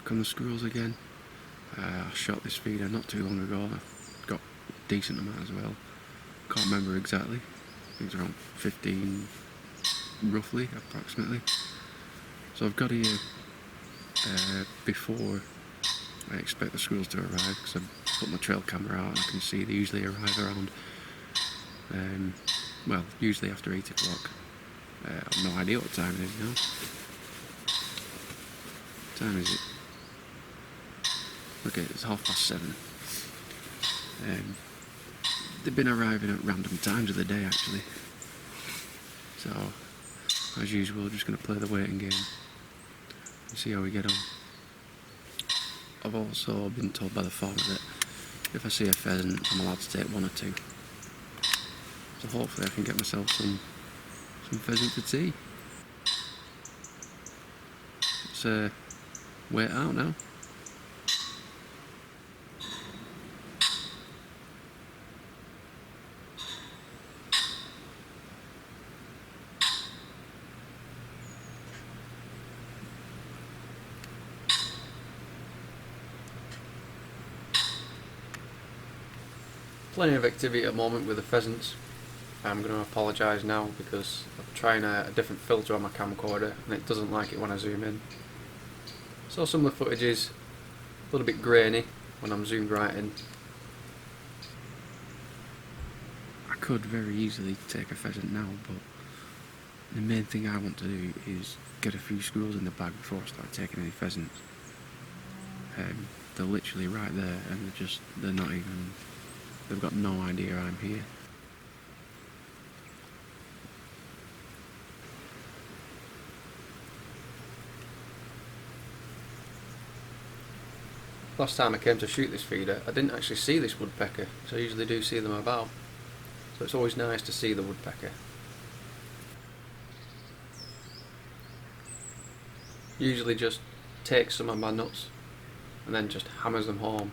back on the squirrels again. I shot this feeder not too long ago. I got a decent amount as well. Can't remember exactly. I think it's around 15, roughly, approximately. So I've got here before I expect the squirrels to arrive, because I've put my trail camera out and I can see they usually arrive around, well, usually after 8 o'clock. I've no idea what time it is now. What time is it? Okay, it's 7:30. They've been arriving at random times of the day actually. So, as usual, just going to play the waiting game and see how we get on. I've also been told by the farmer that if I see a pheasant, I'm allowed to take 1 or 2. So hopefully I can get myself some pheasant for tea. Let's wait out now. Plenty of activity at the moment with the pheasants. I'm going to apologise now because I'm trying a different filter on my camcorder and it doesn't like it when I zoom in. So some of the footage is a little bit grainy when I'm zoomed right in. I could very easily take a pheasant now, but the main thing I want to do is get a few squirrels in the bag before I start taking any pheasants. They're literally right there and they're not even, they've got no idea I'm here. Last time I came to shoot this feeder, I didn't actually see this woodpecker, so I usually do see them about. So it's always nice to see the woodpecker. Usually just takes some of my nuts and then just hammers them home.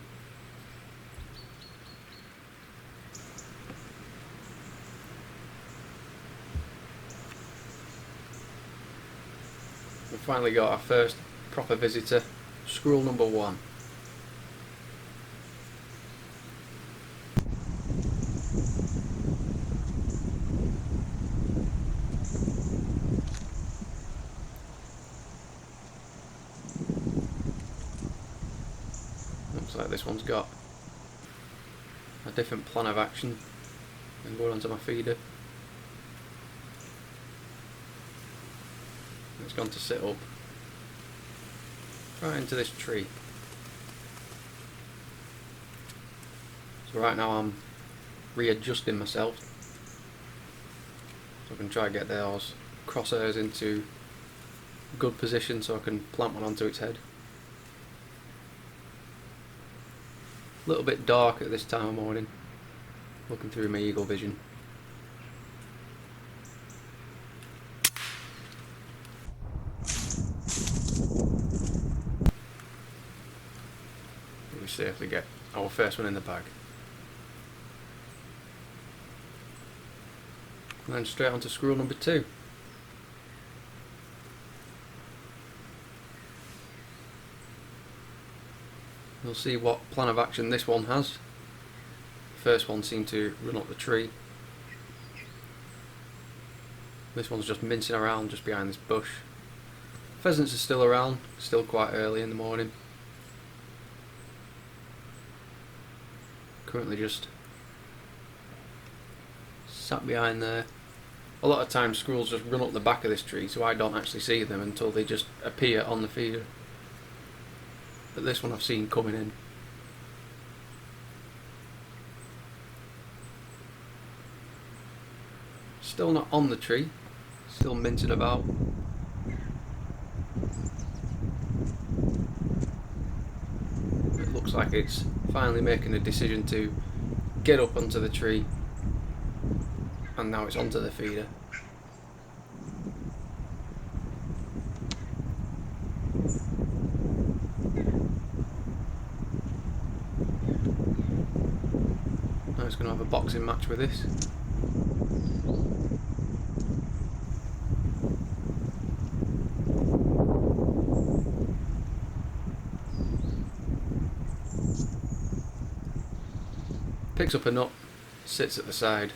We've finally got our first proper visitor, squirrel number 1. Looks like this one's got a different plan of action than going onto my feeder. It's gone to sit up right into this tree. So right now I'm readjusting myself so I can try and get those crosshairs into good position so I can plant one onto its head. A little bit dark at this time of morning, looking through my eagle vision. We safely get our first one in the bag. And then straight on to squirrel number 2. We'll see what plan of action this one has. The first one seemed to run up the tree. This one's just mincing around just behind this bush. Pheasants are still around, still quite early in the morning. Currently just sat behind there. A lot of times squirrels just run up the back of this tree, so I don't actually see them until they just appear on the feeder. But this one I've seen coming in. Still not on the tree, still mincing about. It looks like it's finally making a decision to get up onto the tree, and now it's onto the feeder. Now it's going to have a boxing match with this. picks up a nut, sits at the side.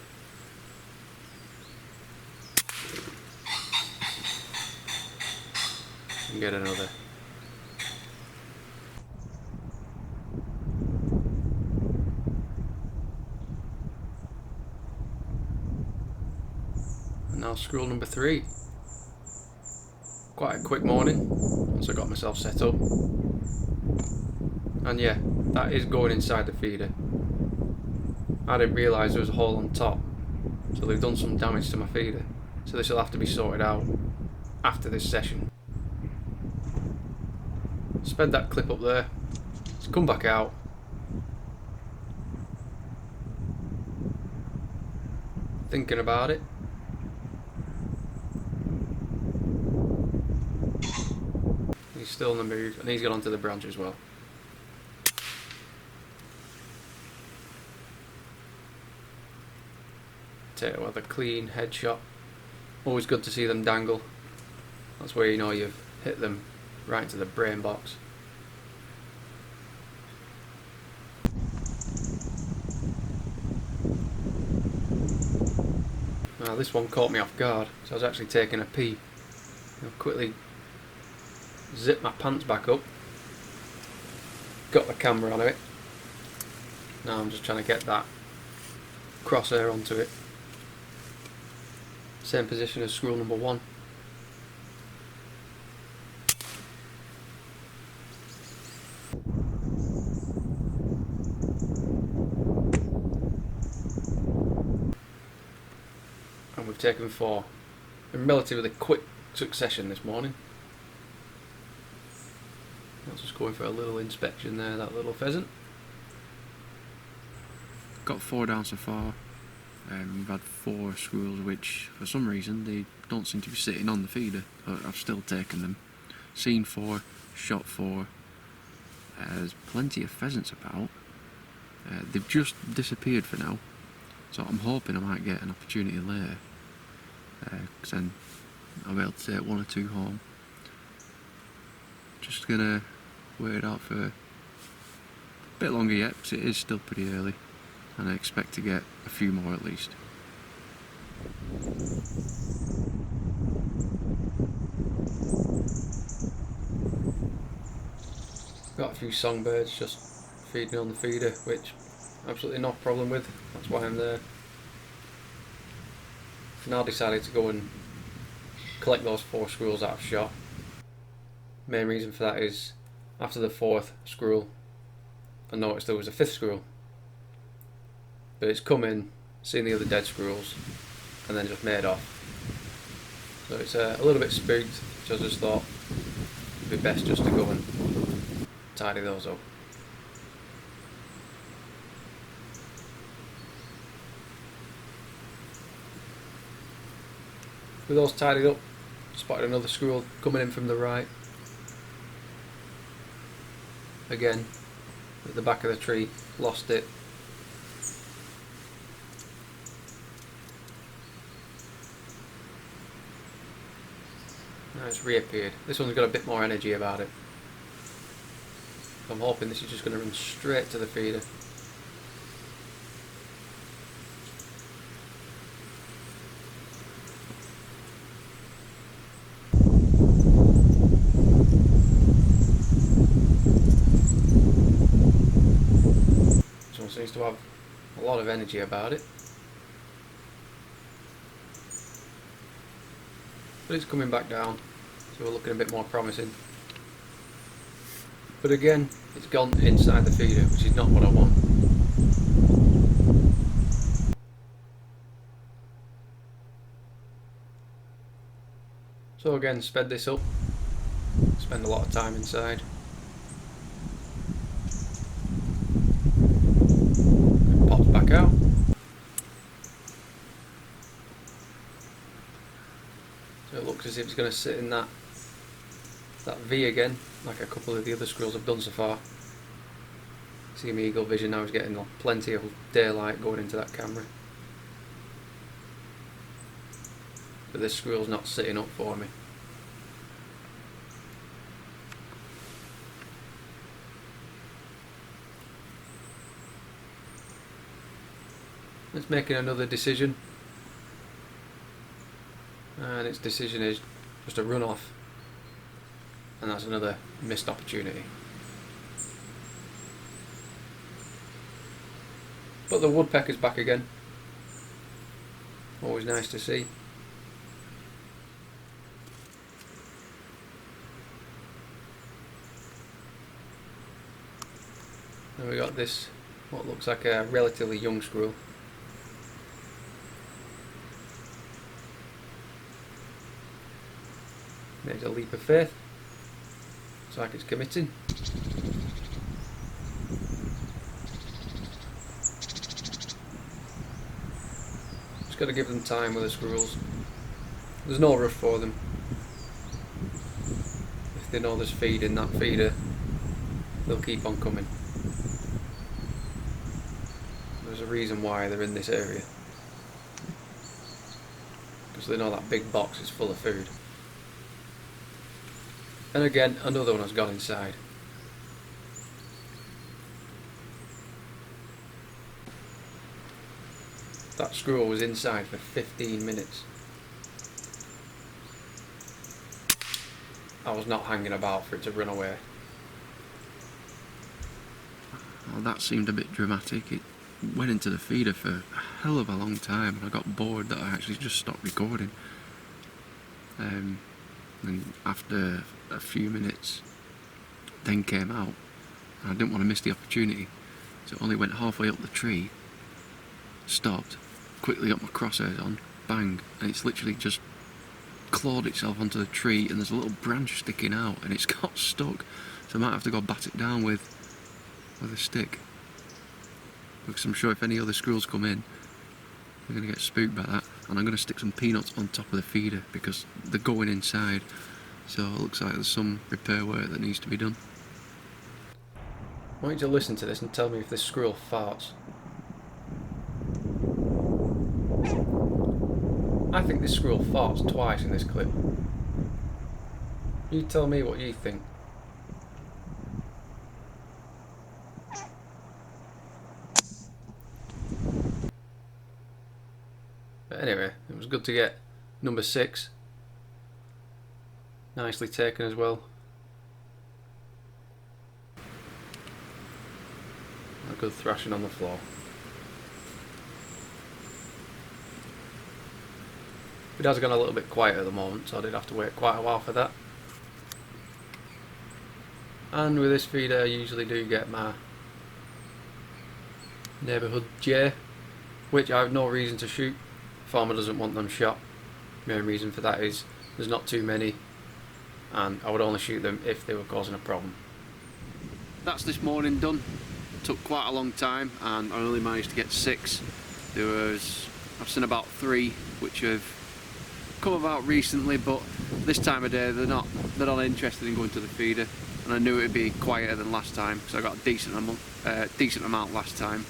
And get another. And now squirrel number 3. Quite a quick morning once I got myself set up. And yeah, that is going inside the feeder. I didn't realise there was a hole on top, so they've done some damage to my feeder. So this will have to be sorted out after this session. Sped that clip up there. Let's come back out. Thinking about it. He's still on the move, and he's got onto the branch as well. Take it with a clean headshot. Always good to see them dangle. That's where you know you've hit them right into the brain box. Now this one caught me off guard, so I was actually taking a pee. I'll quickly zip my pants back up. Got the camera on it. Now I'm just trying to get that crosshair onto it. Same position as squirrel number 1. And we've taken 4 in relatively quick succession this morning. That's just going for a little inspection there, that little pheasant. Got 4 down so far. We've had 4 squirrels which for some reason they don't seem to be sitting on the feeder, but I've still taken them. Seen 4, shot 4. There's plenty of pheasants about. They've just disappeared for now, so I'm hoping I might get an opportunity later, because then I'll be able to take 1 or 2 home. Just gonna wait it out for a bit longer yet, because it is still pretty early, and I expect to get a few more at least. Got a few songbirds just feeding on the feeder, which absolutely no problem with. That's why I'm there. Now I decided to go and collect those 4 squirrels that I've shot. Main reason for that is after the 4th squirrel I noticed there was a 5th squirrel, but it's come in, seen the other dead squirrels, and then just made off. So it's a little bit spooked, so I just thought it'd be best just to go and tidy those up. With those tidied up, spotted another squirrel coming in from the right. Again, at the back of the tree, lost it. Now it's reappeared. This one's got a bit more energy about it. I'm hoping this is just going to run straight to the feeder. This one seems to have a lot of energy about it. But it's coming back down, so we're looking a bit more promising. But again, it's gone inside the feeder, which is not what I want. So again, sped this up, spend a lot of time inside. It pops back out. So it looks as if it's going to sit in that V again, like a couple of the other squirrels have done so far. See my eagle vision now is getting plenty of daylight going into that camera. But this squirrel's not sitting up for me. it's making another decision, and its decision is just a run off, and that's another missed opportunity. But the woodpecker's back again. Always nice to see. And we got this, what looks like a relatively young squirrel. Makes a leap of faith. Looks like it's committing. Just got to give them time with the squirrels. There's no rush for them. If they know there's feed in that feeder, they'll keep on coming. There's a reason why they're in this area, because they know that big box is full of food. And again, another one has gone inside. That squirrel was inside for 15 minutes. I was not hanging about for it to run away. Well, that seemed a bit dramatic. It went into the feeder for a hell of a long time, and I got bored that I actually just stopped recording. And after a few minutes, then came out, and I didn't want to miss the opportunity, so it only went halfway up the tree, stopped, quickly got my crosshairs on, bang, and it's literally just clawed itself onto the tree, and there's a little branch sticking out, and it's got stuck, so I might have to go bat it down with a stick, because I'm sure if any other squirrels come in, they're going to get spooked by that. And I'm going to stick some peanuts on top of the feeder because they're going inside, so it looks like there's some repair work that needs to be done. I want you to listen to this and tell me if this squirrel farts. I think this squirrel farts twice in this clip. You tell me what you think. But anyway, it was good to get number 6. Nicely taken as well. A good thrashing on the floor. It has gone a little bit quiet at the moment, so I did have to wait quite a while for that. And with this feeder I usually do get my neighbourhood jay, which I have no reason to shoot. Farmer doesn't want them shot. Main reason for that is there's not too many, and I would only shoot them if they were causing a problem. That's this morning done. Took quite a long time, and I only managed to get 6. I've seen about 3 which have come about recently, but this time of day they're not interested in going to the feeder, and I knew it would be quieter than last time because I got a decent amount last time.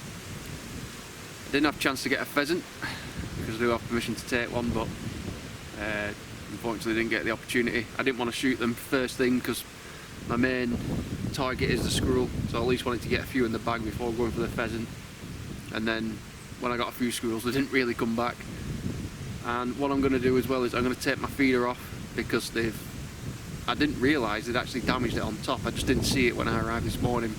I didn't have a chance to get a pheasant because I do have permission to take one, but unfortunately didn't get the opportunity. I didn't want to shoot them first thing because my main target is the squirrel, so I at least wanted to get a few in the bag before going for the pheasant. And then when I got a few squirrels, they didn't really come back. And what I'm going to do as well is I'm going to take my feeder off because I didn't realise they'd actually damaged it on top. I just didn't see it when I arrived this morning.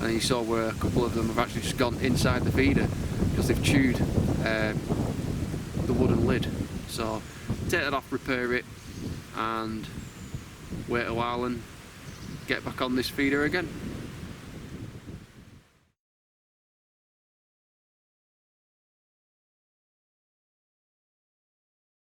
And you saw where a couple of them have actually just gone inside the feeder because they've chewed the wooden lid. So take that off, repair it, and wait a while and get back on this feeder again.